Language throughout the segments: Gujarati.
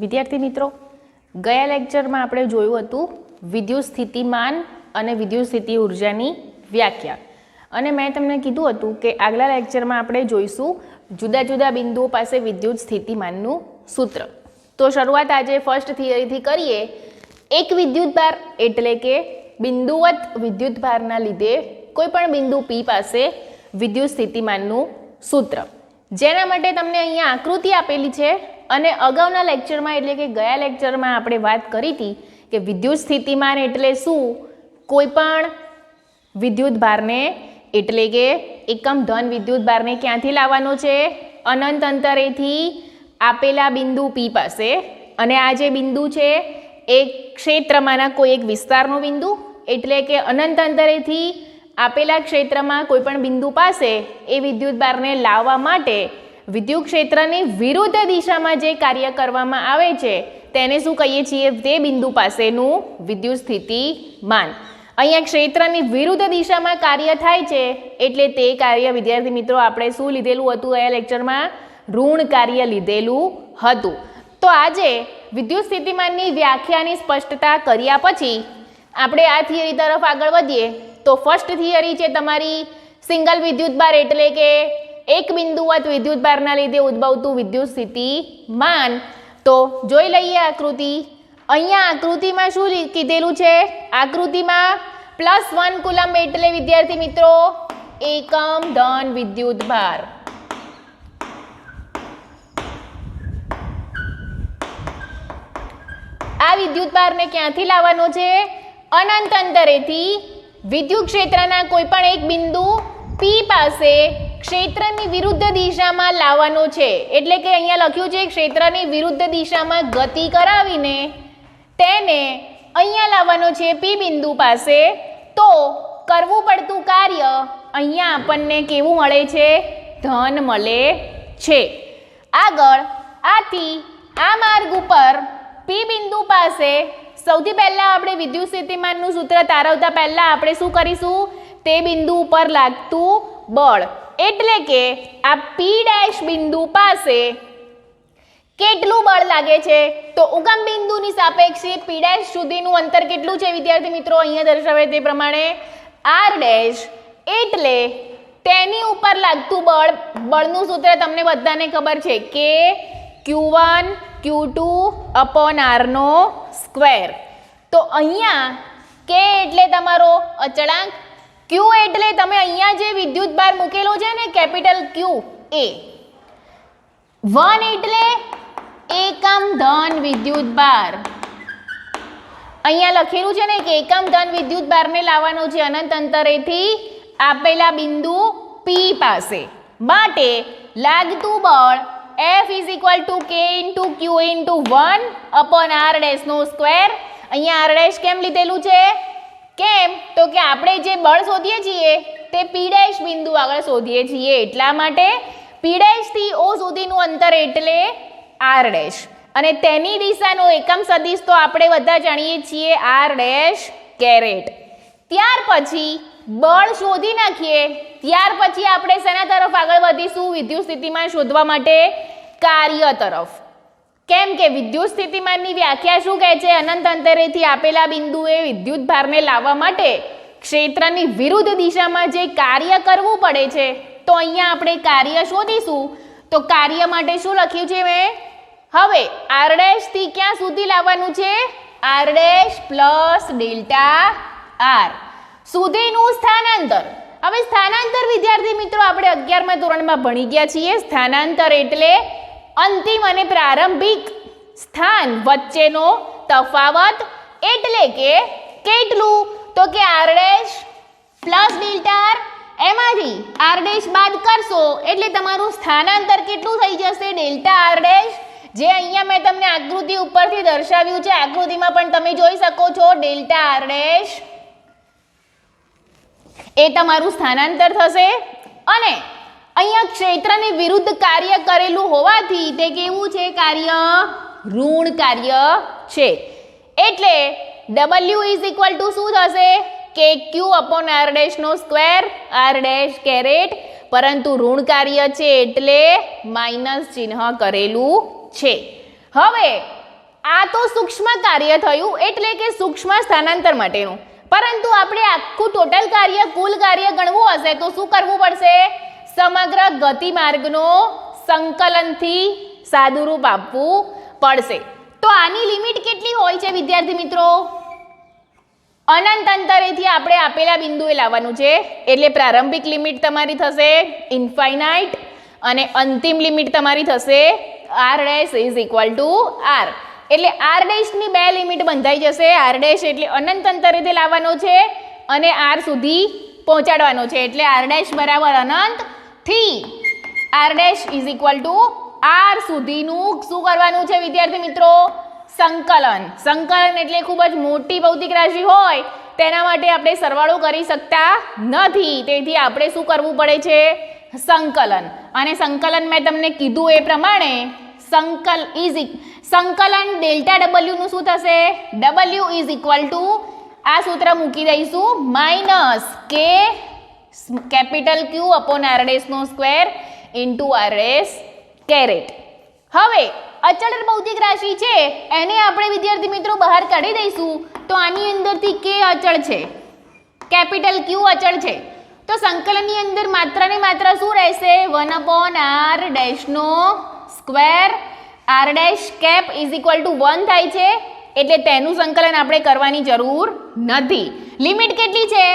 વિદ્યાર્થી મિત્રો, ગયા લેક્ચરમાં આપણે જોયું હતું વિદ્યુત સ્થિતિમાન અને વિદ્યુત સ્થિતિ ઉર્જાની વ્યાખ્યા, અને મેં તમને કીધું હતું કે આગલા લેક્ચરમાં આપણે જોઈશું જુદા જુદા બિંદુઓ પાસે વિદ્યુત સ્થિતિમાનનું સૂત્ર. તો શરૂઆત આજે ફર્સ્ટ થિયરીથી કરીએ. એક વિદ્યુતભાર એટલે કે બિંદુવત વિદ્યુતભારના લીધે કોઈ પણ બિંદુ P પાસે વિદ્યુત સ્થિતિમાનનું સૂત્ર, જેના માટે તમને અહીંયા આકૃતિ આપેલી છે. અને અગાઉના લેક્ચરમાં એટલે કે ગયા લેક્ચરમાં આપણે વાત કરી હતી કે વિદ્યુત સ્થિતિમાન એટલે શું, કોઈ પણ વિદ્યુતભારને એટલે કે એકમ ધન વિદ્યુતભારને ક્યાંથી લાવવાનો છે, અનંત અંતરેથી આપેલા બિંદુ P પાસે. અને આ જે બિંદુ છે એ ક્ષેત્રમાંના કોઈ એક વિસ્તારનો બિંદુ એટલે કે અનંત અંતરેથી આપેલા ક્ષેત્રમાં કોઈ પણ બિંદુ પાસે એ વિદ્યુતભારને લાવવા માટે વિદ્યુત ક્ષેત્રની વિરુદ્ધ દિશામાં જે કાર્ય કરવામાં આવે છે તેને શું કહીએ છીએ? તે બિંદુ પાસેનું વિદ્યુત સ્થિતિમાન. અહીંયા ક્ષેત્રની વિરુદ્ધ દિશામાં કાર્ય થાય છે એટલે તે કાર્ય વિદ્યાર્થી મિત્રો આપણે શું લીધેલું હતું? આ લેક્ચરમાં ઋણ કાર્ય લીધેલું હતું. તો આજે વિદ્યુત સ્થિતિમાનની વ્યાખ્યાની સ્પષ્ટતા કર્યા પછી આપણે આ થિયરી તરફ આગળ વધીએ. તો ફર્સ્ટ થિયરી છે તમારી સિંગલ વિદ્યુતભાર એટલે કે એક બિંદુવત વિદ્યુતભારના લીધે ઉદ્ભવતું વિદ્યુત સ્થિતિમાન. તો જોઈ લઈએ આકૃતિ. અહીંયા આકૃતિમાં શું કીધેલું છે? આકૃતિમાં +1 કુલમ એટલે વિદ્યાર્થી મિત્રો એકમ ધન વિદ્યુતભાર. આ વિદ્યુતભારને ક્યાંથી લાવવાનો છે? અનંત અંતરેથી વિદ્યુત ક્ષેત્રના કોઈ પણ એક બિંદુ P પાસે ક્ષેત્રની વિરુદ્ધ દિશામાં લાવવાનો છે. એટલે કે અહીંયા લખ્યું છે ક્ષેત્રની વિરુદ્ધ દિશામાં ગતિ કરાવીને તેને અહીંયા લાવવાનો છે P બિંદુ પાસે. તો કરવું પડતું કાર્ય અહીંયા આપણને કેવું મળે છે? ધન મળે છે. આગળ આથી આ માર્ગ ઉપર P બિંદુ પાસે સૌથી પહેલા આપણે વિદ્યુત સ્થિતિમાનનું સૂત્ર તારવતા પહેલા આપણે શું કરીશું? તે બિંદુ ઉપર લાગતું બળ એટલે કે આ P' બિંદુ પાસે કેટલું બળ લાગે છે? તો ઉગમ બિંદુની સાપેક્ષે P' સુધીનું અંતર કેટલું છે વિદ્યાર્થી મિત્રો? અહીંયા દર્શાવે તે પ્રમાણે R' એટલે તેની ઉપર લાગતું બળનું સૂત્ર તમને બધાને ખબર છે કે Q1 Q2 upon R². તો અહીંયા K એટલે તમારો અચળાંક, Q એટલે તમે અહીંયા જે વિદ્યુતભાર મૂકેલો છે ને કેપિટલ Q એ, 1 એટલે એકમ ધન વિદ્યુતભાર. અહીંયા લખેલું છે ને કે એકમ ધન વિદ્યુતભારને લાવવાનો છે અનંત અંતરેથી આપેલા બિંદુ P પાસે. માટે લાગતું બળ F = K × Q × 1 upon R². અહીંયા R' કેમ લીધેલું છે? કેમ તો કે આપણે જે બળ શોધીએ છીએ તે P' બિંદુ આગળ શોધીએ છીએ એટલા માટે P' થી O સુધીનું અંતર એટલે R'. અને તેની દિશાનો એકમ સદિશ તો આપણે બધા જાણીએ છીએ R'. ત્યાર પછી બળ શોધી નાખીએ ત્યાર પછી આપણે શેના તરફ આગળ વધીશું? વિદ્યુત સ્થિતિમાન શોધવા માટે કાર્ય તરફ. કેમ કે વિદ્યુત સ્થિતિમાનની વ્યાખ્યા શું કહે છે? અનંત અંતરેથી આપેલા બિંદુએ વિદ્યુતભારને લાવવા માટે ક્ષેત્રની વિરુદ્ધ દિશામાં જે કાર્ય કરવું પડે છે. તો અહીંયા આપણે કાર્ય શોધીશું. તો કાર્ય માટે શું લખ્યું છે મેં? હવે R' થી ક્યાં સુધી લાવવાનું છે? R' + ΔR સુધીનું સ્થાનાંતર. હવે સ્થાનાંતર વિદ્યાર્થી મિત્રો આપણે 11મા ધોરણમાં ભણી ગયા છીએ. સ્થાનાંતર એટલે અંતિમ અને પ્રારંભિક સ્થાન વચ્ચેનો તફાવત. એટલે કે કેટલું? તો કે R' + ΔR, એમાંથી R' બાદ કરશો એટલે તમારું સ્થાનાંતર કેટલું થઈ જશે? ΔR', જે અહીંયા મેં તમને આકૃતિ ઉપરથી દર્શાવ્યું છે. આકૃતિમાં પણ તમે જોઈ શકો છો ΔR'. એ તમારું સ્થાનાંતર થશે. અને અહીંયા ક્ષેત્રની વિરુદ્ધ કાર્ય કરેલું હોવાથી તે કેવું છે? કાર્ય ઋણ કાર્ય છે. એટલે W = શું થશે? KQ upon R'², પરંતુ ઋણ કાર્ય છે એટલે માઇનસ ચિહ્ન કરેલું છે. હવે આ તો સૂક્ષ્મ કાર્ય થયું, એટલે કે સૂક્ષ્મ સ્થાનાંતર માટેનું. પરંતુ આપણે આખું ટોટલ કાર્ય, કુલ કાર્ય ગણવું હશે તો શું કરવું પડશે? સમગ્ર ગતિમાર્ગનો સંકલનથી સાદુરૂપ આપવું પડશે. તો આની લિમિટ કેટલી હોય છે વિદ્યાર્થી મિત્રો? અનંત અંતરેથી આપણે આપેલા બિંદુએ લાવવાનું છે, એટલે પ્રારંભિક લિમિટ તમારી થશે ઇન્ફાઇનાઇટ અને અંતિમ લિમિટ તમારી થશે r dash is equal two r. એટલે r ડેશની બે લિમિટ બંધાઈ જશે. r ડેશ એટલે અનંત અંતરેથી લાવવાનો છે અને r સુધી પહોંચાડવાનો છે, એટલે r ડેશ બરાબર અનંતથી r dash is equal two r સુધીનું શું કરવાનું છે વિદ્યાર્થી મિત્રો? સંકલન. સંકલન એટલે ખૂબ જ મોટી ભૌતિક રાશિ હોય તેના માટે આપણે સરવાળો કરી શકતા નથી, તેથી આપણે શું કરવું પડે છે? સંકલન. અને સંકલન મેં તમને કીધું એ પ્રમાણે સંકલન ડેલ્ટા ડબલ્યુ નું શું થશે? ડબલ્યુ ઇઝ ઇક્વલ ટુ આ સૂત્ર મૂકી દઈશું માઇનસ કે capital Q upon R dash નો square into R dash caret. હવે અચળ ભૌતિક રાશિ છે એને આપણે વિદ્યાર્થી મિત્રો બહાર કાઢી દઈશું, તો આની અંદરથી કે અચળ છે, કેપિટલ ક્યુ અચળ છે, તો સંકલનની અંદર માત્ર ને માત્ર શું રહેશે? 1/r ડેશ નો square r dash cap is equal to 1 થાય છે, એટલે તેનું સંકલન આપણે કરવાની જરૂર નથી. લિમિટ કેટલી છે?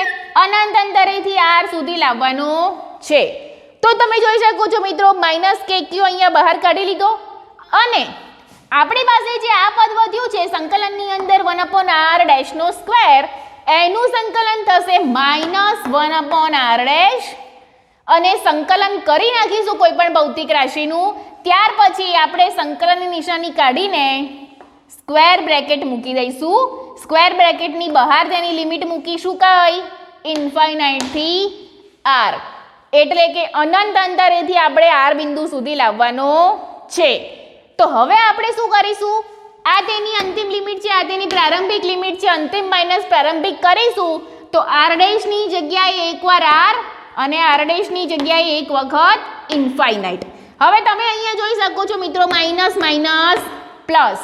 અનંત અંતરેથી r સુધી લાવવાનો છે. તો તમે જોઈ શકો છો મિત્રો, માઇનસ કે ક્યુ અહીંયા બહાર કાઢી લીધો અને આપણી પાસે જે આ પદ વધ્યું છે સંકલનની અંદર 1/r ડેશ નો સ્ક્વેર, એનું સંકલન થશે -1/r ડેશ અને સંકલન કરી નાખીશું કોઈ પણ ભૌતિક રાશિનું. ત્યાર પછી આપણે સંકલનની નિશાની કાઢીને સ્ક્વેર બ્રેકેટ મૂકી દઈશું. સ્ક્વેર બ્રેકેટની બહાર તેની લિમિટ મૂકીશું કઈ? ઇન્ફાઇનાઇટ થી r, એટલે કે અનંત અંતરેથી આપણે r બિંદુ સુધી લાવવાનો છે. તો હવે આપણે શું કરીશું? આ તેની અંતિમ લિમિટ છે, આ તેની પ્રારંભિક લિમિટ છે, અંતિમ માઇનસ પ્રારંભિક કરીશું તો r ડેશની જગ્યાએ એકવાર r અને r ડેશની જગ્યાએ એક વખત ઇન્ફાઇનાઇટ. હવે તમે અહીંયા જોઈ શકો છો મિત્રો, માઇનસ માઇનસ પ્લસ,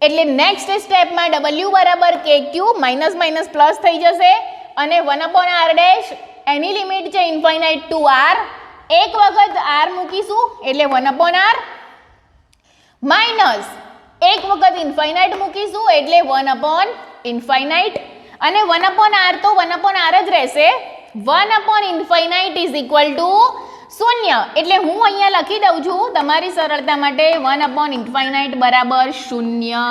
એટલે નેક્સ્ટ સ્ટેપમાં w બરાબર કે ક્યુ, માઇનસ માઇનસ પ્લસ થઈ જશે અને 1/r ડેશ એની લિમિટ છે ઇન્ફાઇનાઇટ ટુ r, એક વખત r મૂકીશું એટલે 1/r માઇનસ એક વખત ઇન્ફાઇનાઇટ મૂકીશું એટલે 1/ઇન્ફાઇનાઇટ અને 1/r તો 1/r જ રહેશે. 1/ઇન્ફાઇનાઇટ ઇઝ ઇક્વલ ટુ 0, એટલે હું અહીંયા લખી દઉં છું તમારી સરળતા માટે, 1/ઇન્ફાઇનાઇટ બરાબર 0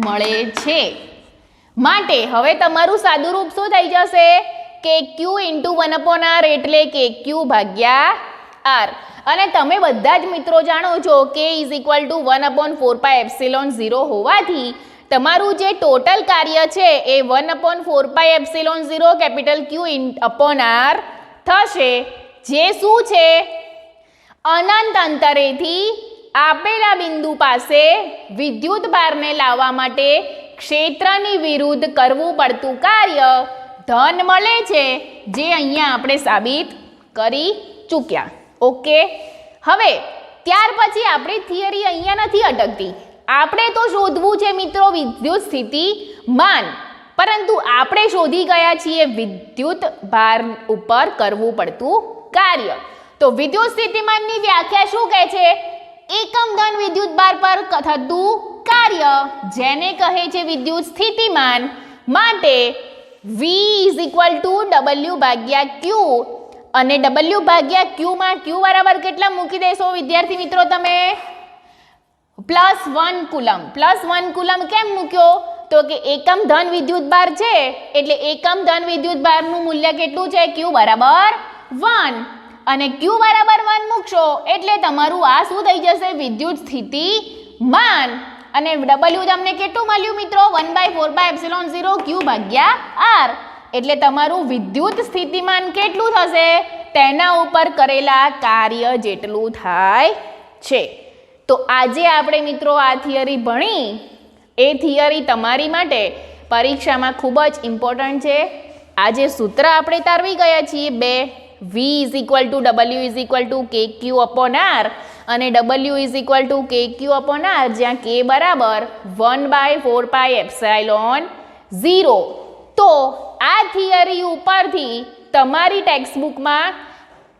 મળે છે. માટે હવે તમારું સાદું રૂપ શું થઈ જશે? કે ક્યુ ઇન્ટુ 1/r એટલે કે ક્યુ ભાગ્યા r. અને તમે બધા જ મિત્રો જાણો છો કે ઇઝ ઇક્વલ ટુ 1/4πε0 હોવાથી તમારું જે ટોટલ કાર્ય છે એ 1/4πε0 કેપિટલ ક્યુ અપોન r થશે, જે શું છે? અનંત અંતરેથી આપેલા બિંદુ પાસે વિદ્યુત ભારને લાવવા માટે ક્ષેત્રની વિરુદ્ધ કરવું પડતું કાર્ય ધન મળે છે, જે અહીંયા આપણે સાબિત કરી ચૂક્યા. ઓકે, હવે ત્યાર પછી આપણી થિયરી અહીંયા નથી અટકતી. આપણે તો શોધવું છે મિત્રો વિદ્યુત સ્થિતિમાન, પરંતુ આપણે શોધી ગયા છીએ વિદ્યુત ભાર ઉપર કરવું પડતું કાર્ય. તો વિદ્યુત સ્થિતિમાનની વ્યાખ્યા શું કહે છે? એકમ ધન વિદ્યુત ભાર પર થતું કાર્ય, જેને કહે છે વિદ્યુત સ્થિતિમાન. માટે v is equal two w ભાગ્યા ક્યુ, અને w ભાગ્યા ક્યુમાં ક્યુ બરાબર કેટલા મૂકી દેશો વિદ્યાર્થી મિત્રો તમે? +1 કુલમ. +1 કુલમ કેમ મૂક્યો? તો કે એકમ ધન વિદ્યુત ભાર છે, એટલે એકમ ધન વિદ્યુત ભારનું મૂલ્ય કેટલું છે? ક્યુ બરાબર 1, અને ક્યુ બરાબર 1 મૂકશો એટલે તમારું આ શું થઈ જશે? વિદ્યુત સ્થિતિમાન. અને w તમને કેટલું મળ્યું મિત્રો? 1/4πε0 ક્યુ ભાગ્યા r, એટલે તમારું વિદ્યુત સ્થિતિમાન કેટલું થશે? તેના ઉપર કરેલા કાર્ય જેટલું થાય છે. તો આજે આપણે મિત્રો આ થિયરી ભણી, એ થિયરી તમારી માટે પરીક્ષામાં ખૂબ જ ઇમ્પોર્ટન્ટ છે. આજે સૂત્ર આપણે તારવી ગયા છીએ બે, v is equal two w is equal two કે ક્યુ અપોન r અને W is equal two KQ upon R, જ્યાં K બરાબર 1/4πε0. તો આ થિયરી ઉપરથી તમારી ટેક્સ્ટબુકમાં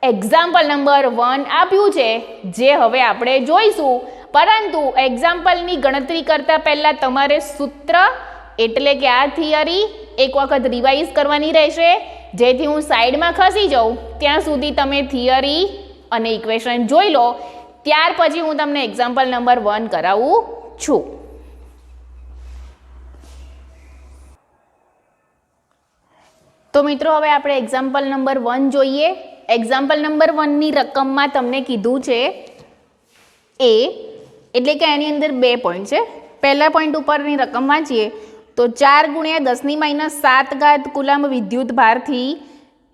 એક્ઝામ્પલ નંબર 1 આપ્યું છે, જે હવે આપણે જોઈશું. પરંતુ એક્ઝામ્પલની ગણતરી કરતાં પહેલાં તમારે સૂત્ર એટલે કે આ થિયરી એક વખત રિવાઇઝ કરવાની રહેશે, જેથી હું સાઈડમાં ખસી જાઉં ત્યાં સુધી તમે થિયરી અને ઇક્વેશન જોઈ લો. ત્યાર પછી હું તમને એક્ઝામ્પલ નંબર 1 કરાવું છું. તો મિત્રો હવે આપણે એક્ઝામ્પલ નંબર 1 જોઈએ. એક્ઝામ્પલ નંબર 1ની રકમમાં તમને કીધું છે એ, એટલે કે એની અંદર 2 પોઈન્ટ છે. પહેલા પોઈન્ટ ઉપરની રકમ વાંચીએ તો 4 × 10⁻7 કુલમ્બ વિદ્યુત ભારથી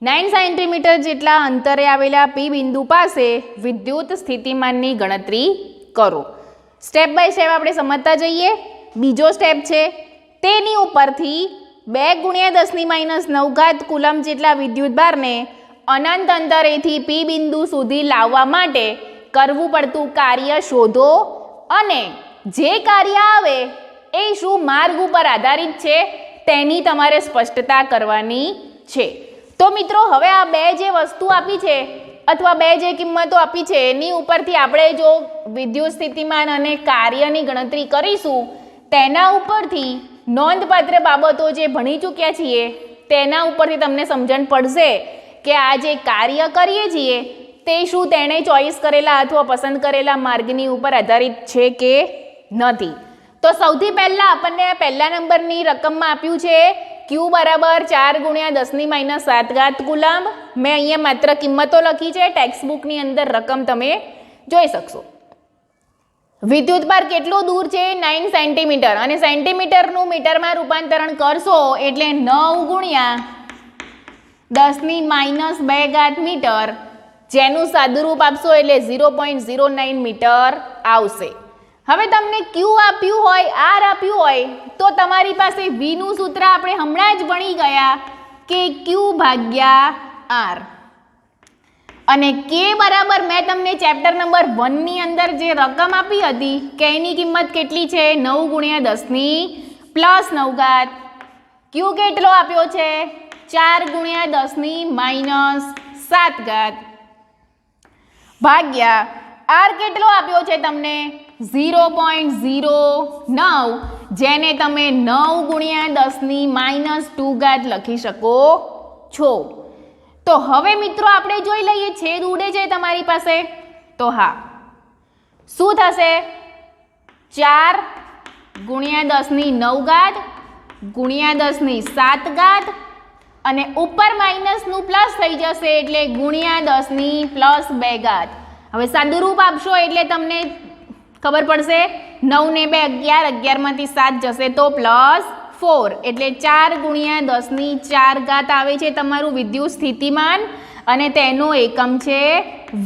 9 સેન્ટીમીટર જેટલા અંતરે આવેલા P બિંદુ પાસે વિદ્યુત સ્થિતિમાનની ગણતરી કરો. સ્ટેપ બાય સ્ટેપ આપણે સમજતા જઈએ. બીજો સ્ટેપ છે, તેની ઉપરથી 2 × 10⁻9 કુલમ્બ જેટલા વિદ્યુત ભારને અનંત અંતરેથી P બિંદુ સુધી લાવવા માટે કરવું પડતું કાર્ય શોધો, અને જે કાર્ય આવે એ શું માર્ગ ઉપર આધારિત છે તેની તમારે સ્પષ્ટતા કરવાની છે. તો મિત્રો હવે આ 2 જે વસ્તુ આપી છે અથવા 2 જે કિંમતો આપી છે એની ઉપરથી આપણે જો વિદ્યુત સ્થિતિમાન અને કાર્યની ગણતરી કરીશું, તેના ઉપરથી નોંધપાત્ર બાબતો જે ભણી ચૂક્યા છીએ તેના ઉપરથી તમને સમજણ પડશે કે આ જે કાર્ય કરીએ છીએ તે શું તેણે ચોઈસ કરેલા અથવા પસંદ કરેલા માર્ગની ઉપર આધારિત છે કે નથી. તો સૌથી પહેલાં આપણને પહેલા નંબરની રકમમાં આપ્યું છે Q બરાબર 4 × 10⁻7 કુલમ્બ. મેં અહીંયા માત્ર કિંમતો લખી છે, ટેક્સ્ટબુકની અંદર રકમ તમે જોઈ શકશો. વિદ્યુત ભાર કેટલું દૂર છે? 9 સેન્ટીમીટર, અને સેન્ટીમીટરનું મીટરમાં રૂપાંતરણ કરશો એટલે 9 × 10⁻2 મીટર, જેનું સાદુરૂપ આપશો એટલે 0.09 મીટર આવશે. હવે તમને Q આપ્યું હોય, R આપ્યું હોય તો તમારી પાસે V નું સૂત્ર આપણે હમણાં જ ભણી ગયા કે Q ભાગ્યા R, અને K બરાબર મેં તમને ચેપ્ટર નંબર 1ની અંદર જે રકમ આપી હતી કે એની કિંમત કેટલી છે? 9 × 10⁻9. Q કેટલો આપ્યો છે? 4 × 10⁻7 ભાગ્યા R કેટલો આપ્યો છે તમને? 0.09, જેને તમે 9 × 10⁻2 લખી શકો છો. તો હવે મિત્રો આપણે જોઈ લઈએ, છેદ ઉડે છે તમારી પાસે, તો હા શું થશે? 4 × 10⁹ × 10⁻7, અને ઉપર માઇનસનું પ્લસ થઈ જશે એટલે × 10⁻2. હવે સાદુરૂપ આપશો એટલે તમને ખબર પડશે. 9 ને 2 11, 11માંથી 7 જશે તો +4, એટલે 4 × 10⁴ આવે છે તમારું વિદ્યુત સ્થિતિમાન, અને તેનો એકમ છે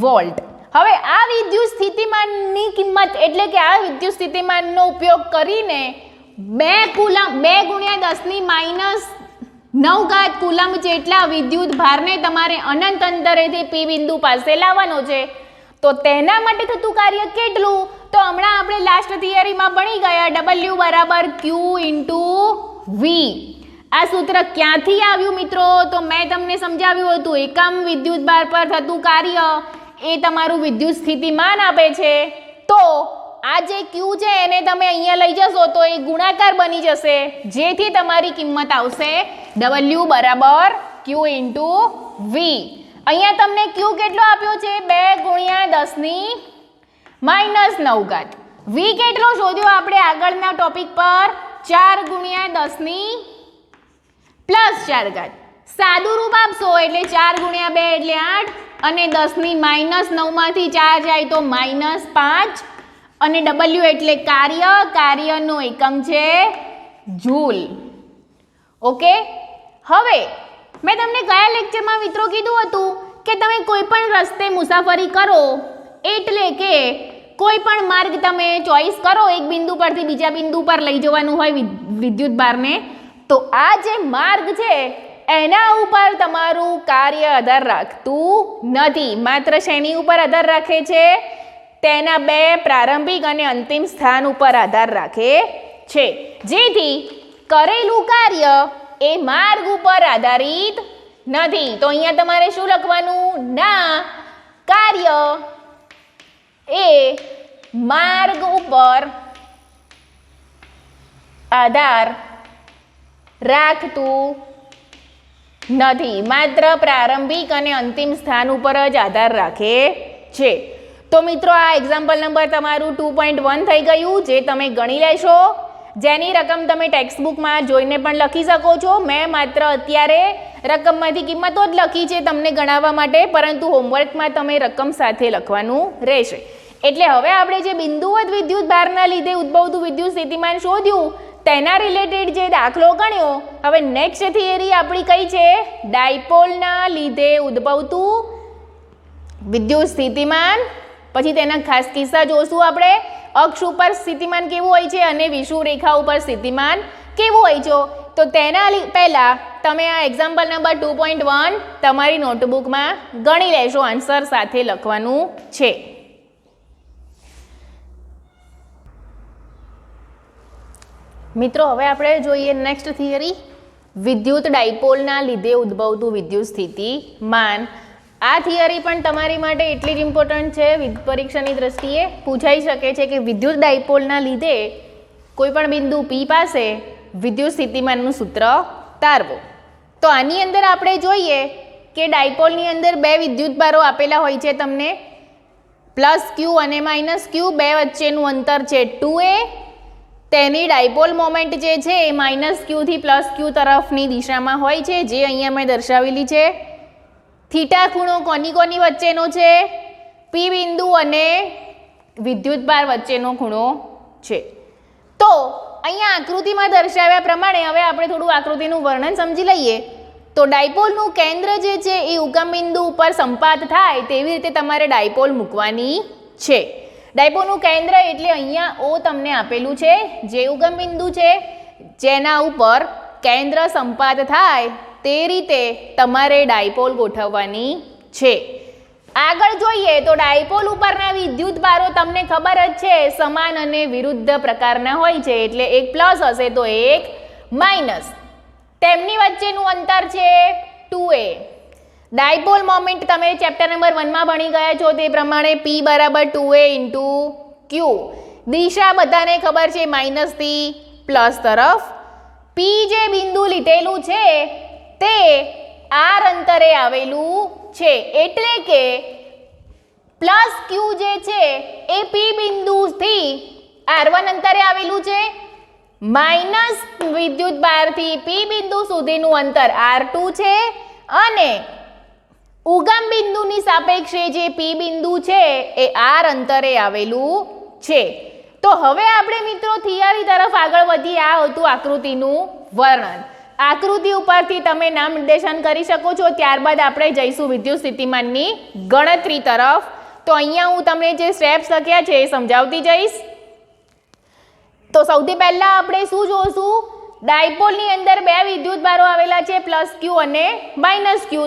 વોલ્ટ. હવે આ વિદ્યુત સ્થિતિમાનની કિંમત એટલે કે આ વિદ્યુત સ્થિતિમાનનો ઉપયોગ કરીને 2 × 10⁻9 કુલમ્બ જેટલા વિદ્યુત ભારને તમારે અનંત અંતરેથી P બિંદુ પાસે લાવવાનો છે. તો તેના માટે થતું કાર્ય કેટલું? તો હમણાં આપણે લાસ્ટ થિયરીમાં ભણી ગયા, W બરાબર Q × V. આ સૂત્ર ક્યાંથી આવ્યું મિત્રો? તો મેં તમને સમજાવ્યું હતું, એકમ વિદ્યુત ભાર પર થતું કાર્ય એ તમારું વિદ્યુત સ્થિતિમાન આપે છે. તો આ જે Q છે એને તમે અહીંયા લઈ જશો તો એ ગુણાકાર બની જશે, જેથી તમારી કિંમત આવશે W બરાબર Q × V. અહીંયા તમને Q કેટલો આપ્યો છે? 2 × 10⁻9. V કેટલો શોધ્યો આપણે આગળના ટોપિક પર? 4 × 10⁻4. સાદુરૂપ આપશો એટલે 4 × 2 એટલે 8, અને 10⁻9 માંથી 4 જાય તો -5, અને W એટલે કાર્યનો એકમ છે જૂલ. ઓકે, હવે મેં તમને કયા લેક્ચરમાં મિત્રો કીધું હતું કે તમે કોઈ પણ રસ્તે મુસાફરી કરો એટલે કે કોઈ પણ માર્ગ તમે ચોઈસ કરો, એક બિંદુ પરથી બીજા બિંદુ પર લઈ જવાનું હોય વિદ્યુત ભારને, તો આ જે માર્ગ છે એના ઉપર તમારું કાર્ય આધાર રાખતું નથી. માત્ર શેની ઉપર આધાર રાખે છે? તેના બે પ્રારંભિક અને અંતિમ સ્થાન ઉપર આધાર રાખે છે, જેથી કરેલું કાર્ય એ માર્ગ ઉપર આધારિત નથી. તો અહીંયા તમારે શું લખવાનું? ના કાર્ય એ માર્ગ ઉપર આધાર રાખતું નથી, માત્ર પ્રારંભિક અને અંતિમ સ્થાન ઉપર જ આધાર રાખે છે. તો મિત્રો આ એક્ઝામ્પલ નંબર તમારું 2.1 થઈ ગયું, જે તમે ગણી લેશો, જેની રકમ તમે ટેક્સ્ટબુકમાં જોઈને પણ લખી શકો છો. મેં માત્ર અત્યારે રકમમાંથી કિંમતો જ લખી છે તમને ગણાવવા માટે, પરંતુ હોમવર્કમાં તમે રકમ સાથે લખવાનું રહેશે. એટલે હવે આપણે જે બિંદુવત વિદ્યુત ભારના લીધે ઉદ્ભવતું વિદ્યુત સ્થિતિમાન શોધ્યું, તેના રિલેટેડ જે દાખલો ગણ્યો, હવે નેક્સ્ટ થિયરી આપણી કઈ છે? ડાયપોલના લીધે ઉદ્ભવતું વિદ્યુત સ્થિતિમાન. પછી તેના ખાસ કિસ્સા જોશું આપણે. અક્ષ ઉપર સ્થિતિમાન કેવું હોય છે અને વિષુવવૃત્ત રેખા ઉપર સ્થિતિમાન કેવું હોય છે. તો તેના પહેલાં તમે આ એક્ઝામ્પલ નંબર 2.1 તમારી નોટબુકમાં ગણી લેશો, આન્સર સાથે લખવાનું છે. મિત્રો હવે આપણે જોઈએ નેક્સ્ટ થિયરી, વિદ્યુત ડાયપોલના લીધે ઉદ્ભવતું વિદ્યુત સ્થિતિમાન. આ થિયરી પણ તમારી માટે એટલી જ ઇમ્પોર્ટન્ટ છે, પરીક્ષાની દ્રષ્ટિએ પૂછાઈ શકે છે કે વિદ્યુત ડાયપોલના લીધે કોઈ પણ બિંદુ P પાસે વિદ્યુત સ્થિતિમાનનું સૂત્ર તારવો. તો આની અંદર આપણે જોઈએ કે ડાયપોલની અંદર બે વિદ્યુતભારો આપેલા હોય છે તમને, +q અને -q, બે વચ્ચેનું અંતર છે 2a. તેની ડાયપોલ મોમેન્ટ જે છે એ -q થી +q તરફની દિશામાં હોય છે, જે અહીંયા મેં દર્શાવેલી છે. થીટા ખૂણો કોની કોની વચ્ચેનો છે? P બિંદુ અને વિદ્યુતભાર વચ્ચેનો ખૂણો છે. તો અહીંયા આકૃતિમાં દર્શાવ્યા પ્રમાણે હવે આપણે થોડું આકૃતિનું વર્ણન સમજી લઈએ. તો ડાયપોલનું કેન્દ્ર જે છે એ ઉગમ બિંદુ ઉપર સંપાત થાય તેવી રીતે તમારે ડાયપોલ મૂકવાની છે. ડાયપોલનું કેન્દ્ર એટલે અહીંયા O તમને આપેલું છે, જે ઉગમ બિંદુ છે જેના ઉપર કેન્દ્ર સંપાત થાય તે રીતે તમારે ડાયપોલ ગોઠવવાની છે. આગળ જોઈએ તો ડાયપોલ ઉપરના વિદ્યુતભારો તમને ખબર જ છે સમાન અને વિરુદ્ધ પ્રકારના હોય છે, એટલે એક પ્લસ હશે તો એક માઇનસ. તેમની વચ્ચેનું અંતર છે 2a. ડાયપોલ મોમેન્ટ તમે ચેપ્ટર નંબર 1 માં ભણી ગયા છો તે પ્રમાણે P બરાબર 2a × q. દિશા બધાને ખબર છે માઇનસ થી પ્લસ તરફ. P જે બિંદુ લીધેલું છે તે r અંતરે આવેલું છે, એટલે કે +q જે છે એ P બિંદુથી r1 અંતરે આવેલું છે, માઇનસ વિદ્યુતભારથી P બિંદુ સુધીનું અંતર r2 છે, અને ઉગમ બિંદુની સાપેક્ષે જે P બિંદુ છે એ r અંતરે આવેલું છે. તો હવે આપણે મિત્રો થિયરી તરફ આગળ વધીએ. આ હતું આકૃતિનું વર્ણન. આકૃતિ ઉપરથી તમે નામ નિર્દેશન કરી શકો છો. ત્યારબાદ આપણે જઈશું વિદ્યુત સ્થિતિમાનની ગણતરી તરફ. તો અહીંયા હું તમને જે સ્ટેપ્સ લખ્યા છે એ સમજાવતી જઈશ. તો સૌથી પહેલા આપણે શું જોશું? ડાયપોલની અંદર બે વિદ્યુતભારો આવેલા છે, +q અને -q.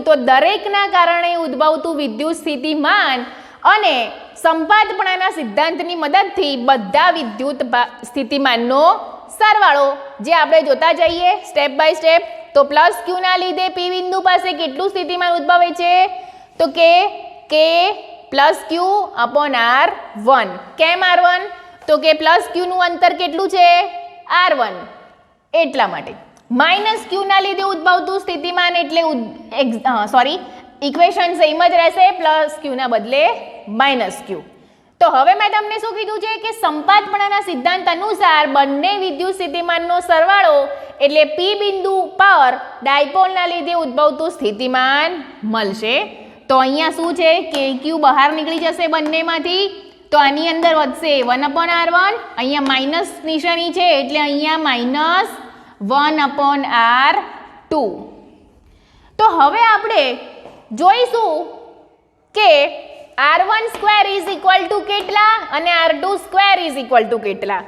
તો દરેકના કારણે ઉદ્ભવતું વિદ્યુત સ્થિતિમાન અને સંપાતપણાના સિદ્ધાંતની મદદથી બધા વિદ્યુત સ્થિતિમાનનો સરવાળો જે આપણે જોતા જઈએ સ્ટેપ બાય સ્ટેપ. તો +q ના લીધે P બિંદુ પાસે કેટલું સ્થિતિમાન ઉદ્ભવે છે? તો કે +q/r1. કેમ r1? તો કે +q નું અંતર કેટલું છે? r1. એટલા માટે -q ના લીધે ઉદ્ભવતું સ્થિતિમાન એટલે ઇક્વેશન સેમ જ રહેશે, +q ના બદલે -q. તો હવે મેં તમને શું કીધું છે કે સંપાતપણાના સિદ્ધાંત અનુસાર બંને વિદ્યુત સ્થિતિમાનનો સરવાળો એટલે P બિંદુ પર ડાયપોલના લીધે ઉદ્ભવતું સ્થિતિમાન મળશે. તો અહીંયા શું છે કે q બહાર નીકળી જશે બંનેમાંથી, તો આની અંદર વધશે 1/r1, અહીંયા માઇનસ નિશાની છે એટલે અહીંયા -1/r2. તો હવે આપણે જોઈશું કે r1² કેટલા અને r2² કેટલા.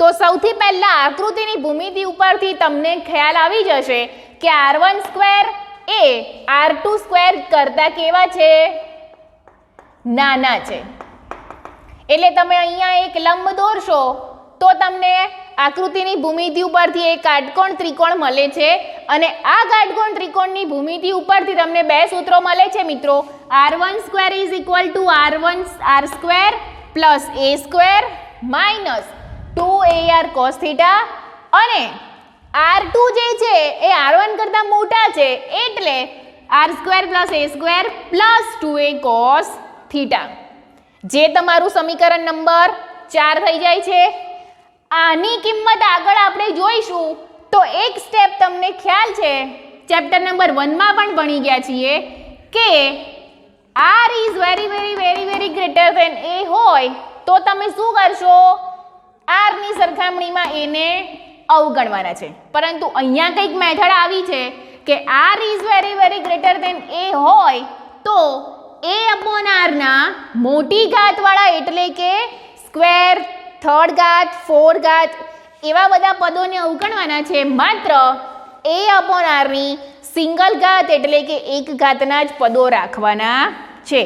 તો સૌથી પહેલા આકૃતિની ભૂમિતિ ઉપરથી તમને ખ્યાલ આવી જશે કે r1² એ r2² કરતા કેવા છે? નાના છે. એટલે તમે અહીંયા એક લંબ દોરશો તો તમને આકૃતિની ભૂમિતિ ઉપરથી એક કાટકોણ ત્રિકોણ મળે છે અને આ કાટકોણ ત્રિકોણની ભૂમિતિ ઉપરથી તમને બે સૂત્રો મળે છે મિત્રો. r1² is equal two r² plus a² minus 2ar cos theta અને r2 જે છે એ r1 કરતાં મોટા છે એટલે r² plus a² plus 2a cos theta, જે તમારું સમીકરણ નંબર 4 થઈ જાય છે. આની કિંમત આગળ આપણે જોઈશું તો એક સ્ટેપ તમને ખ્યાલ છે, ચેપ્ટર નંબર 1 માં પણ ભણી ગયા છીએ કે r is very very very very greater than a હોય તો તમે શું કરશો, r ની સરખામણીમાં a ને અવગણવાના છે. પરંતુ અહીંયા કંઈક મેથડ આવી છે કે r is very very greater than a હોય તો a/r ના મોટી ઘાતવાળા એટલે કે સ્ક્વેર, થર્ડ ઘાત, ફોર ઘાત એવા બધા પદોને અવગણવાના છે. માત્ર a/r ની સિંગલ ઘાત એટલે કે એક ઘાતના જ પદો રાખવાના છે.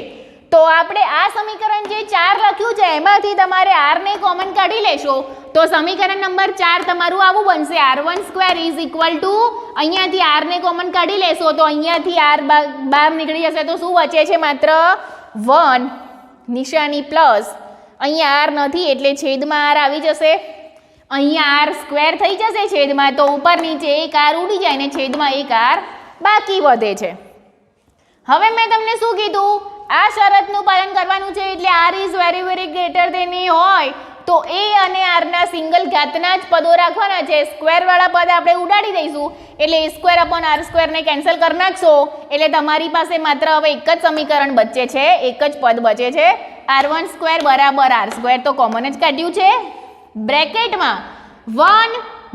તો આપણે આ સમીકરણ જે 4 લખ્યું છે એમાંથી તમારે r ને કોમન કાઢી લેશો તો સમીકરણ નંબર 4 તમારું આવું બનશે, r1² ઇઝ ઇક્વલ ટુ, અહીંયાથી r ને કોમન કાઢી લેશો તો અહીંયાથી r બહાર નીકળી જશે તો શું બચે છે, માત્ર 1 નિશાની પ્લસ, અહીંયા r નથી એટલે છેદમાં r આવી જશે, અહીંયા r² થઈ જશે છેદમાં તો ઉપર નીચે એક r ઉડી જાય ને છેદમાં એક r બાકી વધે છે. હવે મેં તમને શું કીધું, આ શરતનું પાલન કરવાનું છે એટલે r is very very greater than a હોય તો a અને r ના સિંગલ ઘાતના જ પદો રાખવાના છે. સ્ક્વેરવાળા પદ આપણે ઉડાડી દઈશું એટલે a²/r² ને કેન્સલ કરી નાખશો એટલે તમારી પાસે માત્ર હવે એક જ સમીકરણ બચે છે, એક જ પદ બચે છે, r1² બરાબર r² તો કોમન જ કાઢ્યું છે. બ્રેકેટમાં 1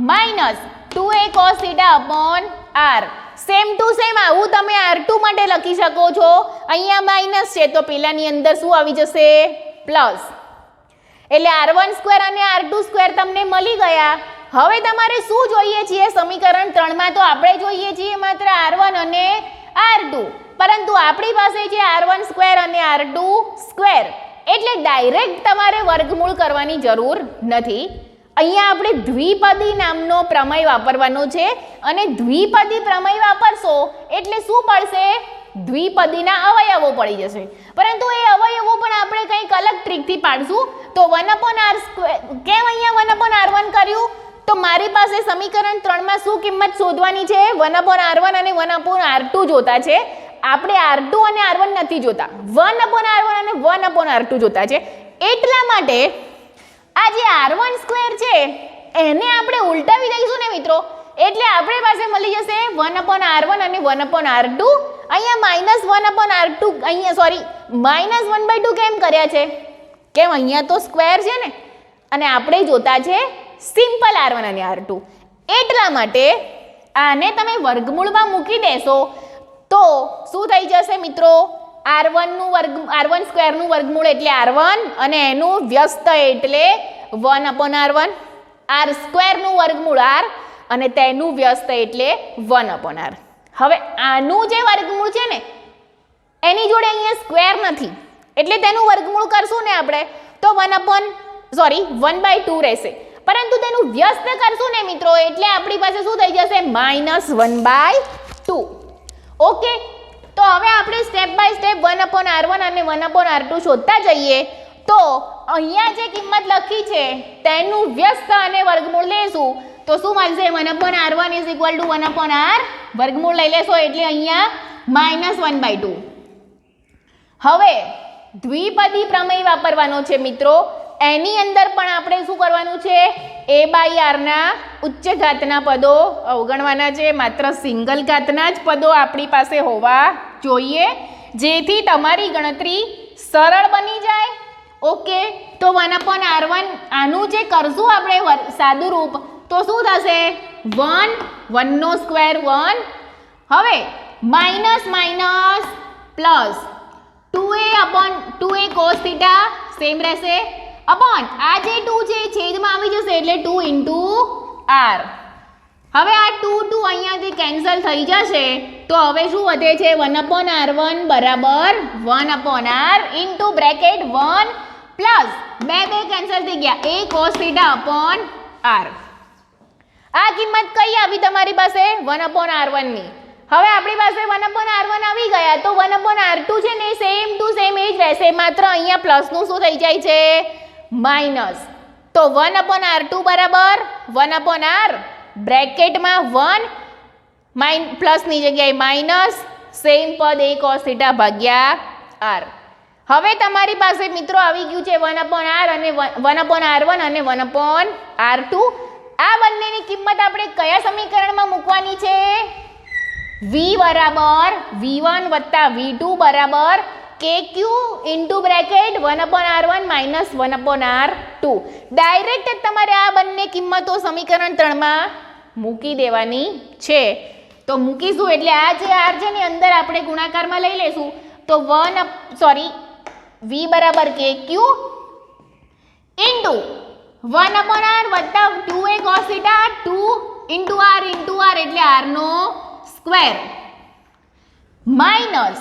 minus 2a cos theta upon r, same to same આવું તમે r2 માટે લખી શકો છો. અહીંયા માઇનસ છે તો પેલાની અંદર શું આવી જશે, પ્લસ, એટલે r1² અને r2² તમને મળી ગયા. હવે તમારે શું જોઈએ છીએ સમીકરણ 3 માં, તો આપણે જોઈએ છીએ માત્ર r1 અને r2, પરંતુ આપણી પાસે છે r1² અને r2², એટલે ડાયરેક્ટ તમારે વર્ગમૂળ કરવાની જરૂર નથી. અહીંયા આપણે દ્વિપદી નામનો પ્રમેય વાપરવાનો છે અને દ્વિપદી પ્રમેય વાપરશો એટલે શું પડશે, દ્વિપદીના અવયવો પડી જશે. પરંતુ એ અવયવો પણ આપણે કંઈક અલગ ટ્રીકથી પાડશું. તો 1/r², કેમ અહીંયા 1/r1 કર્યું, તો મારી પાસે સમીકરણ 3 માં શું કિંમત શોધવાની છે, 1/r1 અને 1/r2 જોતા છે. આપણે r2 અને r1 નથી જોતા, 1/r1 અને 1/r2 જોતા છે. એટલા માટે આ જે r1² છે એને આપણે ઉલટાવી દઈશું ને મિત્રો, એટલે આપણી પાસે મળી જશે 1/r1 અને 1/r2. અહીંયા -1/r2, અહીંયા સોરી -1/2 કેમ કર્યા છે, કેમ અહીંયા તો સ્ક્વેર છે ને અને આપણે જોતા છે સિમ્પલ r1 અને r2. એટલા માટે આને તમે વર્ગમૂળમાં મૂકી દેશો તો શું થઈ જશે મિત્રો, r1² નું વર્ગમૂળ એટલે r1 અને એનું વ્યસ્ત એટલે 1/r1, r² નું વર્ગમૂળ r અને તેનું વ્યસ્ત એટલે 1/r. હવે આનું જે વર્ગમૂળ છે ને એની જોડે અહીંયા સ્ક્વેર નથી એટલે તેનું વર્ગમૂળ કરશું ને આપણે તો 1/2 રહેશે, પરંતુ તેનું વ્યસ્ત કરશું ને મિત્રો એટલે આપણી પાસે શું થઈ જશે, -1/2. ઓકે, તો હવે આપણે સ્ટેપ બાય સ્ટેપ 1/r1 અને 1/r2 શોધતા જઈએ. તો અહીંયા જે કિંમત લખી છે તેનું વ્યસ્ત અને વર્ગમૂળ લેશું તો શું મળશે, 1/r1 is equal two 1/r, વર્ગમૂળ લઈ લેશો એટલે અહીંયા -1/2. હવે દ્વિપદી પ્રમેય વાપરવાનો છે મિત્રો. એની અંદર પણ આપણે શું કરવાનું છે, a/r ના ઉચ્ચ ઘાતના પદો અવગણવાના છે, માત્ર સિંગલ ઘાતના જ પદો આપણી પાસે હોવા જોઈએ જેથી તમારી ગણતરી સરળ બની જાય. ઓકે, તો 1/r1 આનું જે કરશું આપણે સાદું રૂપ તો શું થશે, 1/1² 1, હવે minus minus plus 2a cos theta same રહેશે અપોન આ જે 2 છે છેદમાં આવી જશે એટલે 2 × r. હવે આ 2 અહીંયાથી કેન્સલ થઈ જશે તો હવે શું વધે છે, 1/r1 બરાબર 1/r ઇન્ટુ બ્રેકેટ 1 પ્લસ બે કેન્સલ થઈ ગયા, a cos θ અપોન r. આ કિંમત કઈ આવી તમારી પાસે? 1/r1 ની. હવે આપણી પાસે 1/r1 આવી ગયા તો 1/r2 છે ને સેમ ટુ સેમ એ જ રહેશે, માત્ર અહીંયા પ્લસનું શું થઈ જાય છે? માઇનસ. તો 1/r2 બરાબર 1/r બ્રેકેટમાં 1 પ્લસની જગ્યાએ માઇનસ સેમ પદ a cos θ ભાગ્યા r. હવે તમારી પાસે મિત્રો આવી ગયું છે 1/r અને 1/r1 અને 1/r2. આ બંનેની કિંમત આપણે કયા સમીકરણમાં મૂકવાની છે? v બરાબર v1 વત્તા v2 બરાબર kq into bracket 1/r1 minus 1/r2. Direct જ તમારે આ બંને કિંમતો સમીકરણ 3માં મૂકી દેવાની છે. તો મૂકીશું એટલે આ જે r છે ને અંદર આપણે ગુણાકારમાં લઈ લેશું તો v બરાબર kq ઇન્ટુ 1/r વત્તા 2a cos θ 2 ઇન્ટુ r એટલે r નો સ્ક્વેર માઇનસ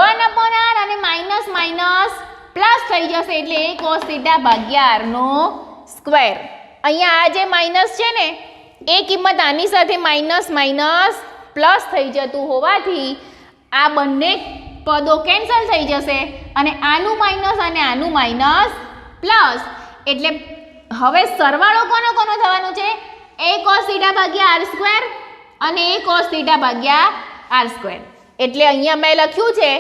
1/r અને માઇનસ માઇનસ પ્લસ થઈ જશે એટલે a cos θ ભાગ્યા r નો સ્ક્વેર. અહીંયા આ જે માઇનસ છે ને એ કિંમત આની સાથે માઇનસ માઇનસ પ્લસ થઈ જતું હોવાથી આ બંને પદો કેન્સલ થઈ જશે અને આનું માઇનસ અને આનું માઇનસ પ્લસ એટલે હવે સરવાળો કોનો થવાનો છે? a cos θ ભાગ્યા r સ્ક્વેર અને a cos θ ભાગ્યા r સ્ક્વેર. એટલે અહીંયા મેં લખ્યું છે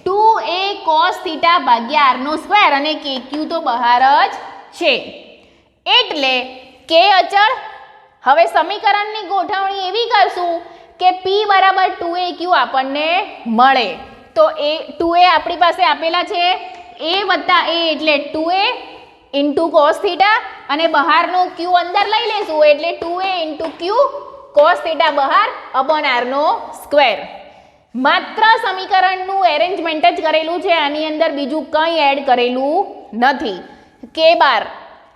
2a cos θ ભાગ્યા r નો સ્ક્વેર અને kq તો બહાર જ છે એટલે k અચળ. હવે સમીકરણની ગોઠવણી એવી કરશું કે p બરાબર 2aq આપણને મળે. તો 2a આપણી પાસે આપેલા છે, a વત્તા a એટલે 2a ઇન્ટુ cos θ અને બહારનો q અંદર લઈ લેશું એટલે 2a ઇન્ટુ q cos θ બહાર અપોન r નો સ્ક્વેર. માત્ર સમીકરણનું એરેન્જમેન્ટ જ કરેલું છે, આની અંદર બીજું કંઈ એડ કરેલું નથી. k બાર.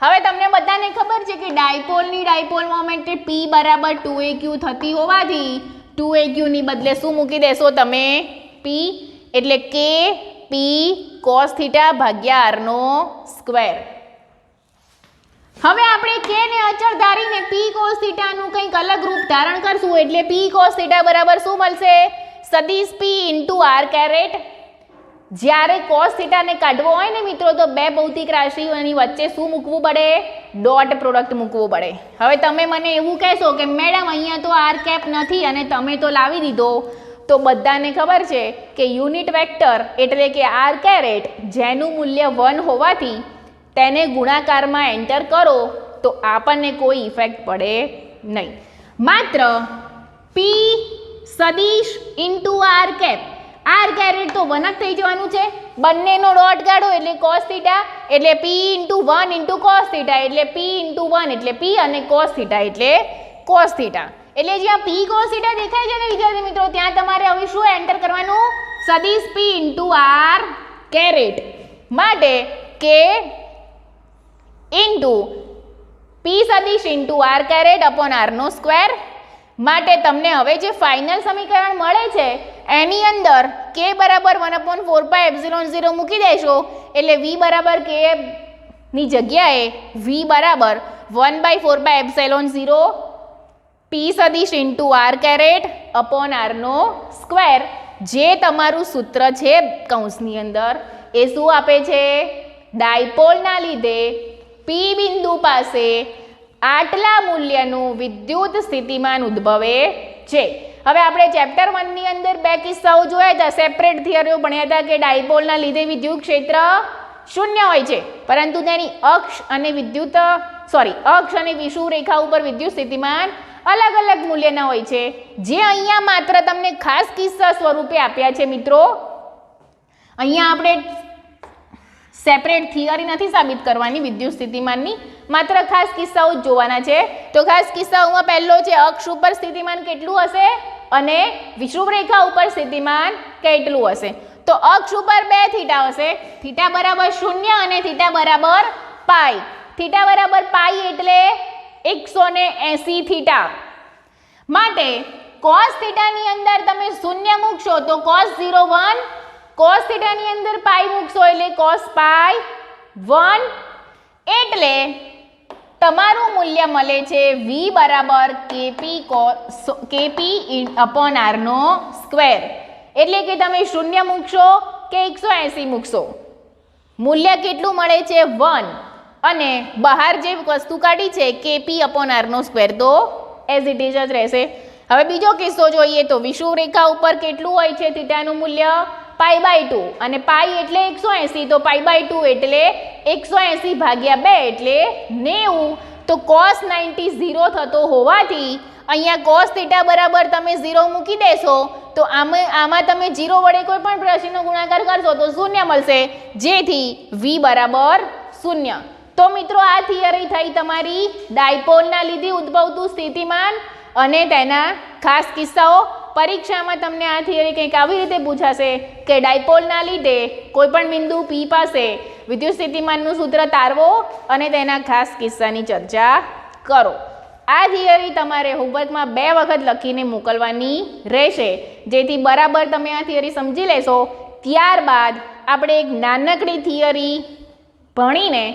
હવે તમને બધાને ખબર છે કે ડાયપોલની ડાયપોલ મોમેન્ટ p બરાબર 2aq થતી હોવાથી 2aq ની બદલે શું મૂકી દેશો તમે? p એટલે k p cos θ ભાગ્યા r નો સ્ક્વેર. હવે આપણે k ને અચળ ધારીને p cos θ નું કંઈક અલગ રૂપ ધારણ કરશું એટલે p cos θ બરાબર શું મળશે? સદિશ p ઇન્ટુ r કેરેટ. જ્યારે cos θ ને કાઢવો હોય ને મિત્રો તો બે ભૌતિક રાશિઓની વચ્ચે શું મૂકવું પડે? ડોટ પ્રોડક્ટ મૂકવું પડે. હવે તમે મને એવું કહેશો કે મેડમ અહીંયા તો r કેપ નથી અને તમે તો લાવી દીધો. તો બધાને ખબર છે કે યુનિટ વેક્ટર એટલે કે r કેરેટ જેનું મૂલ્ય 1 હોવાથી તેને ગુણાકારમાં એન્ટર કરો તો આપણને કોઈ ઇફેક્ટ પડે નહીં. માત્ર p સદિશ into r cap. r caret તો 1 જ થઈ જવાનું છે, બંનેનો ડોટ કાઢો એટલે cos θ એટલે p ઇન્ટુ 1 ઇન્ટુ cos θ એટલે p ઇન્ટુ 1 એટલે p અને cos θ એટલે cos θ. એટલે જ્યાં p cos θ દેખાય છે ને વિદ્યાર્થી મિત્રો ત્યાં તમારે હવે શું એન્ટર કરવાનું? સદિશ p ઇન્ટુ r કેરેટ માટે k ઇન્ટુ p સદિશ into r caret upon r નો સ્ક્વેર. માટે તમને હવે જે ફાઇનલ સમીકરણ મળે છે એની અંદર k બરાબર 1/4πε0 મૂકી દેશો એટલે v બરાબર k ની જગ્યાએ v બરાબર 1/4πε0 p સદિશ into r caret upon r નો સ્ક્વેર. જે તમારું સૂત્ર છે કૌંસની અંદર એ શું આપે છે? ડાયપોલના લીધે p બિંદુ પાસે આટલા મૂલ્યનું વિદ્યુત સ્થિતિમાન ઉદ્ભવે છે. હવે આપણે ચેપ્ટર 1 ની અંદર બે કિસ્સાઓ જોયા હતા, સેપરેટ થિયરીઓ ભણ્યા હતા કે ડાયપોલના લીધે વિદ્યુત ક્ષેત્ર શૂન્ય હોય છે પરંતુ તેની અક્ષ અને વિષુવ રેખા ઉપર વિદ્યુત સ્થિતિમાન અલગ અલગ મૂલ્યના હોય છે, જે અહીંયા માત્ર તમને ખાસ કિસ્સા સ્વરૂપે આપ્યા છે. મિત્રો અહીંયા આપણે સેપરેટ થિયરી નથી સાબિત કરવાની વિદ્યુત સ્થિતિમાનની, માત્ર ખાસ કિસ્સાઓ જ જોવાના છે. તો ખાસ કિસ્સાઓમાં પહેલો છે અક્ષ ઉપર સ્થિતિમાન કેટલું હશે અને વિષુવ રેખા ઉપર સ્થિતિમાન કેટલું હશે. તો અક્ષ ઉપર 2 થીટા હશે, થીટા બરાબર 0 અને થીટા બરાબર પાઈ. થીટા બરાબર પાઈ એટલે 180 થીટા. માટે cos થીટાની અંદર તમે 0 મૂકશો તો cos 0 1, cos થીટાની અંદર પાઈ મૂકશો એટલે cos પાઈ 1 એટલે તમારું મૂલ્ય મળે છે v બરાબર kp અપોન r નો સ્ક્વેર. એટલે કે તમે 0 મૂકશો કે 180 મૂકશો, મૂલ્ય કેટલું મળે છે 1, અને બહાર જે વસ્તુ કાઢી છે kp અપોન r નો સ્ક્વેર તો એઝ ઇટ ઇઝ જ રહેશે. હવે બીજો કિસ્સો જોઈએ તો વિષુવવૃત્ત રેખા ઉપર કેટલું હોય છે થીટાનું મૂલ્ય π/2, અને પાઈ એટલે 180, તો π/2 એટલે 180 ભાગ્યા 2 એટલે 90. તો cos 90 0 થતો હોવાથી અહીંયા cos થીટા બરાબર તમે 0 મૂકી દેશો તો આમાં તમે 0 વડે કોઈ પણ રાશિનો ગુણાકાર કરશો તો 0 મળશે, જેથી v બરાબર 0. તો મિત્રો આ થિયરી થઈ તમારી ડાયપોલના લીધે ઉદ્ભવતું સ્થિતિમાન અને તેના ખાસ કિસ્સાઓ. પરીક્ષામાં તમને આ થિયરી કંઈક આવી રીતે પૂછાશે કે ડાયપોલના લીધે કોઈપણ બિંદુ P પાસે વિદ્યુત સ્થિતિમાનનું સૂત્ર તારવો અને તેના ખાસ કિસ્સાની ચર્ચા કરો. આ થિયરી તમારે હોમવર્કમાં 2 વખત લખીને મોકલવાની રહેશે, જેથી બરાબર તમે આ થિયરી સમજી લેશો. ત્યારબાદ આપણે એક નાનકડી થિયરી ભણીને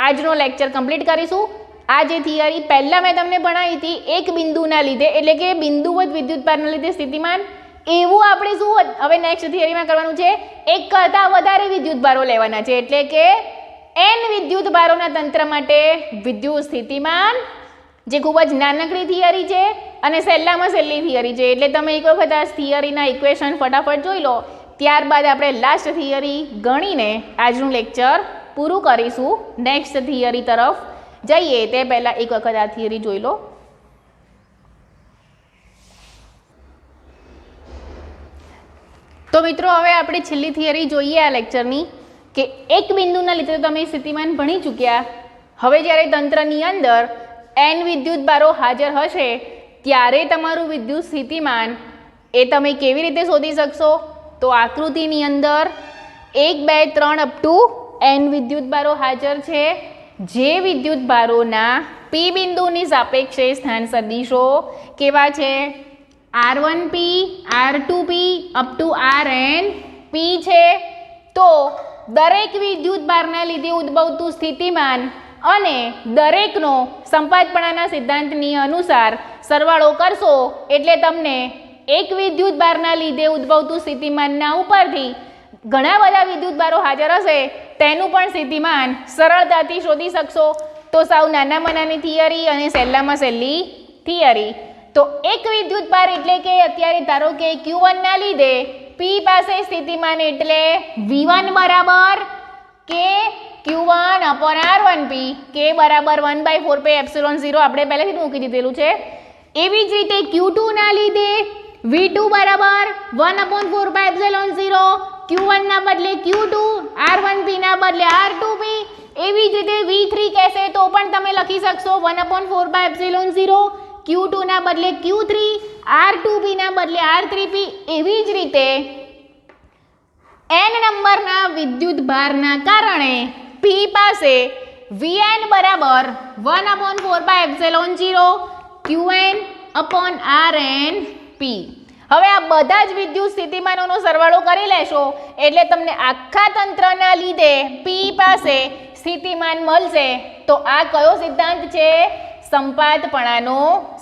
આજનો લેક્ચર કમ્પ્લીટ કરીશું. આ જે થિયરી પહેલાં મેં તમને ભણાવી હતી એક બિંદુના લીધે, એટલે કે બિંદુવત વિદ્યુતભારના લીધે સ્થિતિમાન, એવું આપણે શું હવે નેક્સ્ટ થિયરીમાં કરવાનું છે, એક કરતાં વધારે વિદ્યુતભારો લેવાના છે. એટલે કે n વિદ્યુતભારોના તંત્ર માટે વિદ્યુત સ્થિતિમાન, જે ખૂબ જ નાનકડી થિયરી છે અને સહેલામાં સહેલી થિયરી છે. એટલે તમે એક વખત આ થિયરીના ઇક્વેશન ફટાફટ જોઈ લો, ત્યારબાદ આપણે લાસ્ટ થિયરી ગણીને આજનું લેક્ચર પૂરું કરીશું. નેક્સ્ટ થિયરી તરફ જઈએ તે પહેલાં એક વખત આ થિયરી જોઈ લો. તો મિત્રો હવે આપણે છેલ્લી થિયરી જોઈએ આ લેક્ચરની, કે એક બિંદુના લીધે તમે સ્થિતિમાન ભણી ચૂક્યા. હવે જ્યારે તંત્રની અંદર n વિદ્યુતભારો હાજર હશે ત્યારે તમારું વિદ્યુત સ્થિતિમાન એ તમે કેવી રીતે શોધી શકશો? તો આકૃતિની અંદર 1, 2, 3 અપ ટુ n વિદ્યુતભારો હાજર છે. જે વિદ્યુતભારોના p બિંદુની સાપેક્ષે સ્થાન સદિશો કેવા છે? r1p, r2p up to rnp છે. તો દરેક વિદ્યુતભારના લીધે ઉદ્ભવતું સ્થિતિમાન અને દરેકનો સંપાતપણાના સિદ્ધાંતની અનુસાર સરવાળો કરશો એટલે તમને એક વિદ્યુતભારના લીધે ઉદ્ભવતું સ્થિતિમાનના ઉપરથી ઘણા બધા વિદ્યુતભારો હાજર હશે તેનું પણ સ્થિતિમાન સરળતાથી શોધી શકશો. તો સાવ નાનામાં નાની થિયરી અને સહેલામાં સહેલી થિયરી. તો એક વિદ્યુતભાર એટલે કે અત્યારે ધારો કે Q1 ના લીધે P પાસે સ્થિતિમાન એટલે V1 બરાબર કે Q1 અપોન R1P, K બરાબર 1/4πε0 આપણે પહેલાથી જ મૂકી દીધેલું છે. એવી જ રીતે Q2 ના લીધે V2 બરાબર 1/4πε0, Q1 ના બદલે Q2, R1P ના બદલે R2P. એવી જ રીતે V3 કહેશે તો પણ તમે લખી શકશો 1/4πε0, Q2 ના બદલે Q3, R2P ના બદલે R3P. એવી જ રીતે n નંબરના વિદ્યુતભારના કારણે P પાસે Vn બરાબર 1/4πε0 Qn અપોન Rnp. હવે આ બધા જ વિદ્યુત સ્થિતિમાનોનો સરવાળો કરી લેશો એટલે તમને આખા તંત્રના લીધે P પાસે સ્થિતિમાન મળશે. તો આ કયો સિદ્ધાંત છે? સંપાતપણાનો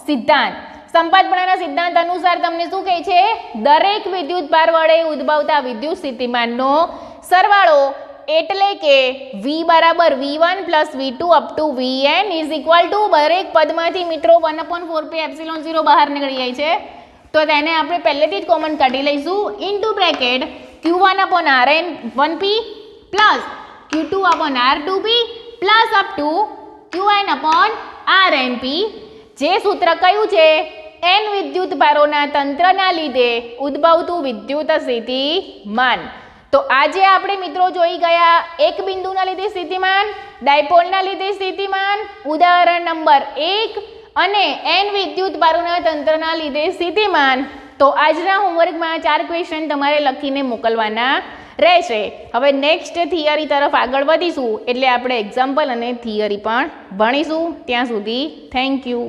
સિદ્ધાંત. સંપાતપણાના સિદ્ધાંત અનુસાર તમને શું કહે છે? દરેક વિદ્યુતભાર વડે ઉદ્ભવતા વિદ્યુત સ્થિતિમાનનો સરવાળો એટલે કે V બરાબર V1 plus V2 up to Vn is equal two, દરેક પદમાંથી મિત્રો 1/4πε0 બહાર નીકળી જાય છે તો તેને આપણે પહેલેથી જ કોમન કાઢી લઈશું. Into bracket Q1 upon Rn1p plus Q2 upon R2p plus up to Qn upon Rnp. જે સૂત્ર કયું છે? n વિદ્યુતભારોના તંત્રના લીધે ઉદ્ભવતું વિદ્યુત સ્થિતિમાન. તો આજે આપણે મિત્રો જોઈ ગયા એક બિંદુના લીધે સ્થિતિમાન, ડાયપોલના લીધે સ્થિતિમાન, ઉદાહરણ નંબર 1, અને n વિદ્યુતભારોના તંત્રના લીધે સ્થિતિમાન. તો આજના હોમવર્કમાં 4 ક્વેશ્ચન તમારે લખીને મોકલવાના રહેશે. હવે નેક્સ્ટ થિયરી તરફ આગળ વધીશું એટલે આપણે એક્ઝામ્પલ અને થિયરી પણ ભણીશું. ત્યાં સુધી થેન્ક યુ.